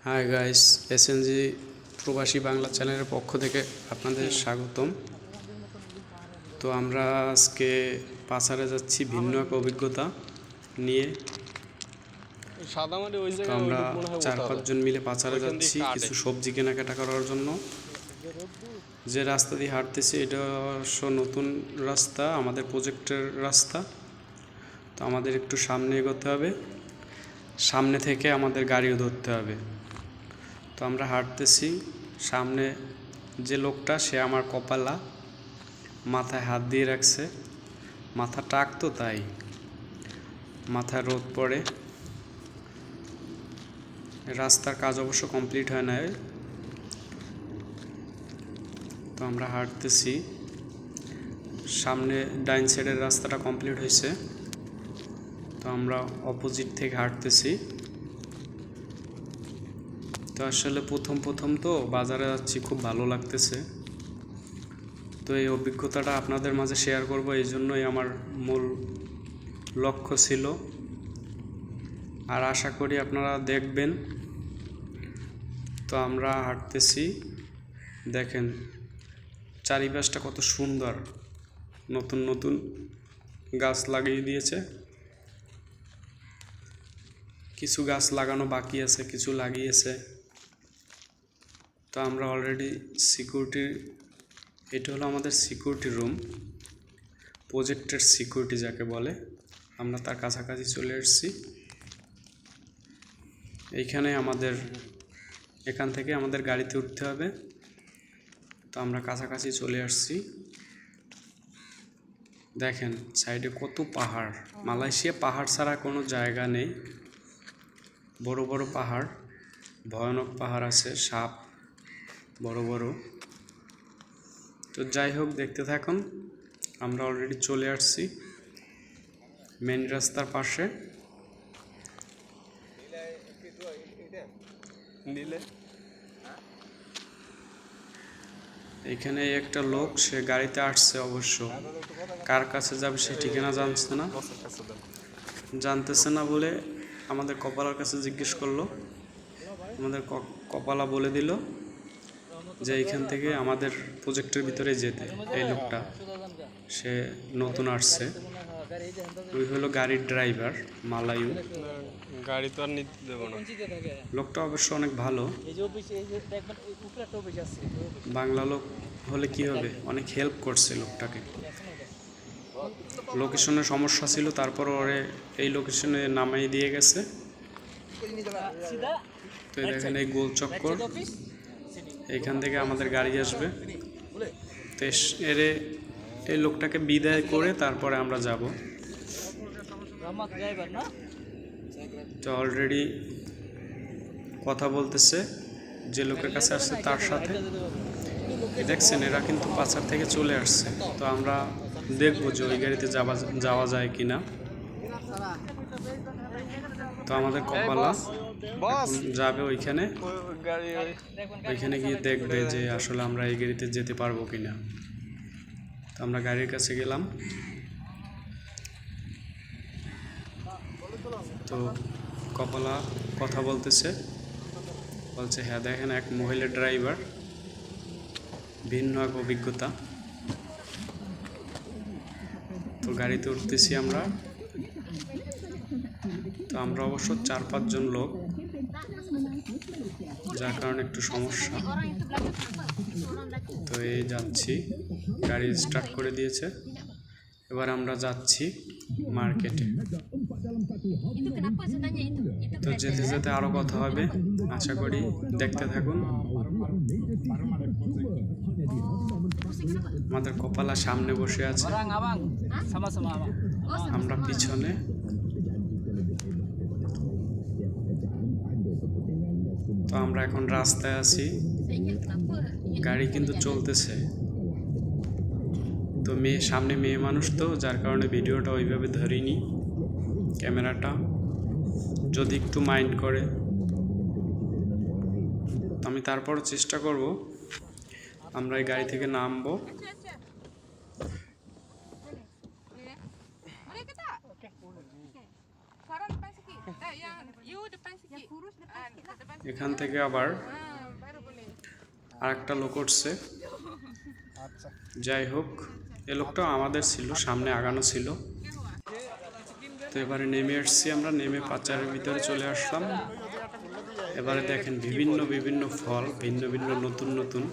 Hi guys, SNG প্রবাসী বাংলা চ্যানেলের পক্ষ থেকে আপনাদের স্বাগতম। তো আমরা আজকে পাচারে যাচ্ছি ভিন্ন এক অভিজ্ঞতা নিয়ে। তো আমরা 4-5 জন মিলে পাচারে যাচ্ছি কিছু সবজি কেনাকাটা করার জন্য। যে রাস্তা দিয়ে হাঁটতেছি এটা নতুন রাস্তা, আমাদের প্রজেক্টের রাস্তা। তো আমাদের একটু সামনে এগোতে হবে, সামনে থেকে আমাদের গাড়িও ধরতে হবে। তো আমরা হাঁটতেছি, সামনে যে লোকটা সে আমার কপালা, মাথায় হাত দিয়ে রাখছে, মাথা টাক তো তাই মাথায় রোদ পড়ে। রাস্তার কাজ অবশ্য কমপ্লিট হয় না। তো আমরা হাঁটতেছি, সামনে ডাইন সাইডের রাস্তাটা কমপ্লিট হয়েছে। তো আমরা অপোজিট থেকে হাঁটতেছি। তো আসলে প্রথম তো বাজারে যাচ্ছি, খুব ভালো লাগতেছে। তো এই অভিজ্ঞতাটা আপনাদের মাঝে শেয়ার করব, এই জন্যই আমার মূল লক্ষ্য ছিল। আর আশা করি আপনারা দেখবেন। তো আমরা হাঁটতেছি, দেখেন চারিপাশটা কত সুন্দর, নতুন নতুন গাছ লাগিয়ে দিয়েছে। কিছু গাছ লাগানো বাকি আছে, কিছু লাগিয়েছে। তো আমরা অলরেডি এটা হলো আমাদের সিকিউরিটি রুম, প্রজেক্টের সিকিউরিটি যাকে বলে। আমরা তার কাছাকাছি চলে এসেছি। এখান থেকে আমাদের গাড়িতে উঠতে হবে। তো আমরা কাছাকাছি চলে আসছি। দেখেন সাইডে কত পাহাড়। মালয়েশিয়া পাহাড় ছাড়া কোনো জায়গা নেই। বড় বড় পাহাড়, ভয়ানক পাহাড় আছে, সাপ বড় বড়। তো যাই হোক, দেখতে থাকুন। আমরা অলরেডি চলে আসছি মেন রাস্তার পাশে। এখানে একটা লোক, সে গাড়িতে আসছে, অবশ্য কার কাছে যাবে সে ঠিকানা জানতেছে না বলে আমাদের কপালার কাছে জিজ্ঞেস করলো। আমাদের কপালা বলে দিল যে এইখান থেকে আমাদের প্রজেক্টের ভিতরে যেতে। এই লোকটা, সে নতুন আসছে, ওই হলো গাড়ির ড্রাইভার, মালায়ু। গাড়ি তো আর নিতে দেবো না। লোকটা অবশ্য অনেক ভালো, বাংলা লোক হলে কি হবে, অনেক হেল্প করছে লোকটাকে। লোকেশনের সমস্যা ছিল, তারপর ওরে এই লোকেশনে নামাই দিয়ে গেছে। তো দেখেন এই গোল চক্কর, এইখান থেকে আমাদের গাড়ি আসবে। তো এই লোকটাকে বিদায় করে তারপরে আমরা যাব। তো অলরেডি কথা বলতেছে যে লোকের কাছে আসছে তার সাথে। দেখছেন এরা কিন্তু পাচার থেকে চলে আসছে। তো আমরা দেখবো যে ওই গাড়িতে যাওয়া যায় কিনা। তো আমাদের কপালা যাবে ওইখানে গিয়ে দেখবে যে আসলে আমরা এই গাড়িতে যেতে পারবো কিনা। তো আমরা গাড়ির কাছে গেলাম। তো কপালা কথা বলছে, হ্যাঁ দেখেন এক মহিলা ড্রাইভার, ভিন্ন এক অভিজ্ঞতা। তো গাড়িতে উঠতেছি আমরা। তো আমরা অবশ্য 4-5 জন লোক, যার কারণে একটু সমস্যা। তো এই যাচ্ছি, গাড়ি স্টার্ট করে দিয়েছে। এবার আমরা যাচ্ছি মার্কেটে। তো যেতে যেতে আরো কথা হবে, আশা করি দেখতে থাকুন। আমাদের কপালা সামনে বসে আছে, আমরা পিছনে। তো আমরা এখন রাস্তায় আছি, গাড়ি কিন্তু চলতেছে। তো সামনে মেয়ে মানুষ, তো যার কারণে ভিডিওটা ওইভাবে ধরিনি, ক্যামেরাটা যদি একটু মাইন্ড করে। আমি তারপরও চেষ্টা করব। আমরা এই গাড়ি থেকে নামবো। এখান থেকে আবার আরেকটা লোক উঠছে। যাই হোক, এ লোকটাও আমাদের ছিল, সামনে আগানো ছিল। তো এবারে নেমে আসছি আমরা, নেমে পাচারের ভিতরে চলে আসলাম। এবারে দেখেন বিভিন্ন বিভিন্ন ফল, ভিন্ন ভিন্ন নতুন নতুন।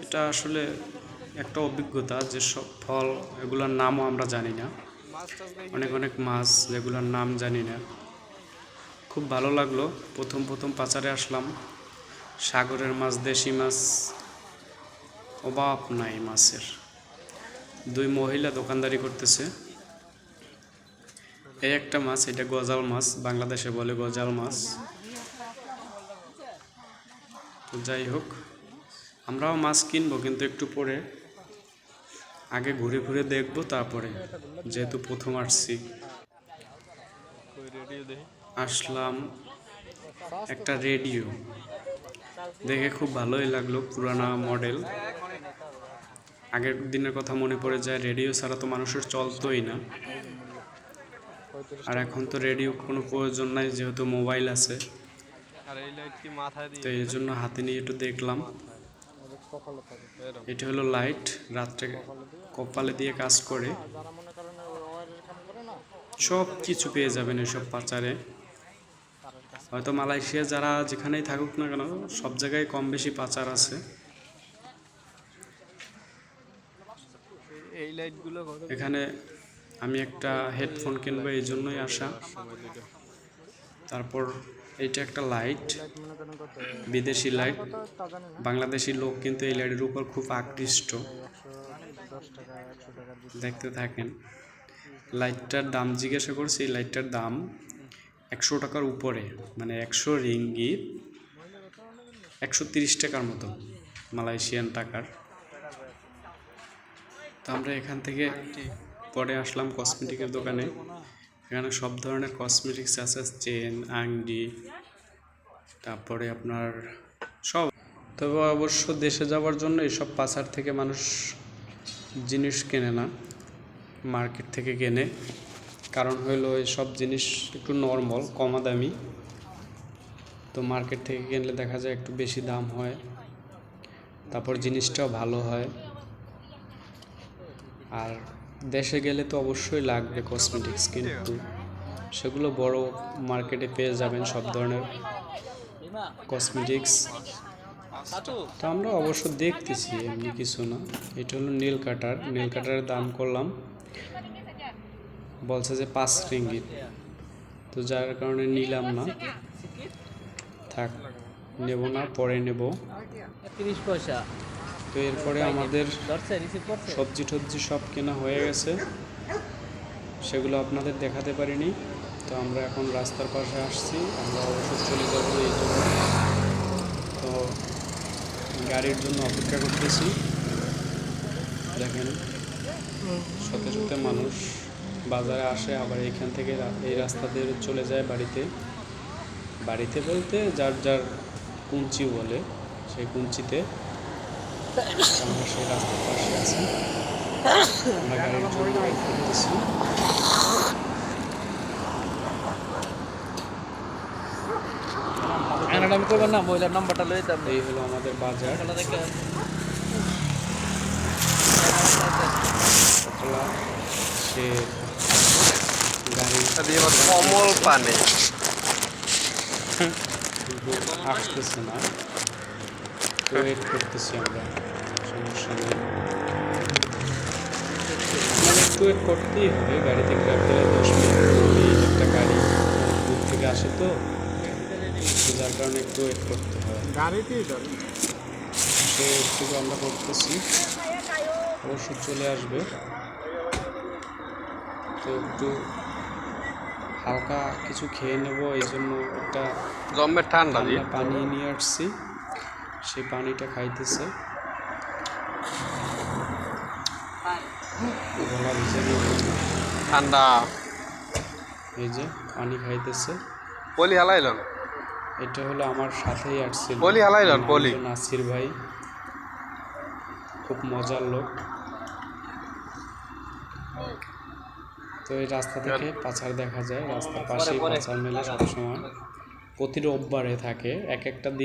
এটা আসলে একটা অভিজ্ঞতা, যে সব ফল এগুলোর নামও আমরা জানি না, অনেক অনেক মাছ যেগুলোর নাম জানি না। খুব ভালো লাগলো। প্রথম প্রথম পাচারে আসলাম, সাগরের মাছ, দেশি মাছ অভাব নাই মাছের। দুই মহিলা দোকানদারি করতেছে। এই একটা মাছ, এটা গজাল মাছ, বাংলাদেশে বলে গজাল মাছ। তো যাই হোক, আমরাও মাছ কিনবো, কিন্তু একটু পরে, আগে ঘুরে ঘুরে দেখবো তারপরে, যেহেতু প্রথম আসছি। আসলাম একটা রেডিও, দেখে খুব ভালোই লাগলো, পুরানা মডেল। আগের দিনের কথা মনে পড়ে যায়, রেডিও ছাড়া তো মানুষের চলতোই না। আর এখন তো রেডিও কোনো প্রয়োজন নাই, যেহেতু মোবাইল আছে। তো এই জন্য হাতে নিয়ে একটু দেখলাম। এটা হলো লাইট, রাত্রে কপালে দিয়ে কাজ করে। সব কিছু পেয়ে যাবেন এসব পাচারে। হয়তো মালয়েশিয়া যারা যেখানেই থাকুক না কেন, সব জায়গায় কম বেশি পাচার আছে। এই লাইটগুলো এখানে আমি একটা হেডফোন কিনবো, এই জন্যই আসা। তারপর এইটা একটা লাইট, বিদেশি লাইট। বাংলাদেশি লোক কিন্তু এই লাইটের উপর খুব আকৃষ্ট। দেখতে থাকেন। লাইটটার দাম জিজ্ঞাসা করছি, এই লাইটটার দাম 100 টাকার উপরে, মানে 100 রিঙ্গিত, 130 টাকার মতো মালয়েশিয়ান টাকার। তো আমরা এখান থেকে পরে আসলাম কসমেটিকের দোকানে। এখানে সব ধরনের কসমেটিক্স আছে, চেন, আংটি, তারপরে আপনার সব। তবে অবশ্য দেশে যাওয়ার জন্য এইসব পাচার থেকে মানুষ জিনিস কেনে না, মার্কেট থেকে কেনে। কারণ হলো এইসব জিনিস একটু নর্মাল, কমা দামি। তো মার্কেট থেকে কিনলে দেখা যায় একটু বেশি দাম হয়, তারপর জিনিসটাও ভালো হয়। আর দেশে গেলে তো অবশ্যই লাগবে কসমেটিক্স, কিন্তু সেগুলো বড় মার্কেটে পেয়ে যাবেন সব ধরনের কসমেটিক্স। তো আমরা অবশ্য দেখতেছি, এমনি কিছু না। এটা হলো নেল কাটার। নেল কাটারের দাম করলাম, বলছে যে 5 রিঙ্গিত। তো যার কারণে নিলাম না, থাক, নেব না, পরে নেব। 30 পয়সা। তো এরপরে আমাদের সবজি টবজি সব কেনা হয়ে গেছে, সেগুলো আপনাদের দেখাতে পারিনি। তো আমরা এখন রাস্তার পাশে আসছি, আমরা অবশ্য চলে যাব এই জন্য। তো গাড়ির জন্য অপেক্ষা করতেছি। দেখেন শত শত মানুষ বাজারে আসে, আবার এখান থেকে এই রাস্তা দিয়ে চলে যায় বাড়িতে। বাড়িতে বলতে যার যার কুঞ্চি বলে, সেই কুঞ্চিতে। আমরা সেই রাস্তার পাশে আছি, আমরা গাড়ির জন্য ওয়েট করতেছি। আমি করবো না, মহিলার নাম্বারটা লই দিতাম। এই হলো আমাদের বাজার। সে গাড়ি কমল পানে আসতেছে না, ওয়েট করতেছি আমরা, সমস্যা নেই। মানে একটু ওয়েট করতেই হবে, গাড়িতে গ্রাব দিলে 10 মিনিট একটা গাড়ি দূর থেকে আসে, তো যার কারণে একটু ওয়েট করতে হয়। সে একটু আমরা করতেছি, অবশ্য চলে আসবে। তো একটু হালকা কিছু খেয়ে নেব, এই জন্য একটা জম্মের ঠান্ডা দিয়ে পানি নিয়ে আসছি, সেই পানিটা খাইতেছে। গলা ভিজে গিয়ে ঠান্ডা এই যে পানি খাইতেছে। পলি হালাইলন, এটা হলো আমার সাথেই আসছিল পলি হালাইলন, পলি নাসির ভাই, খুব মজার লোক। তো তো এই রাস্তা থেকে পাচার দেখা যায়, রাস্তার পাশেই পাচার মেলে সবসময়, প্রতি রোববারে থাকে, এক একটা দিন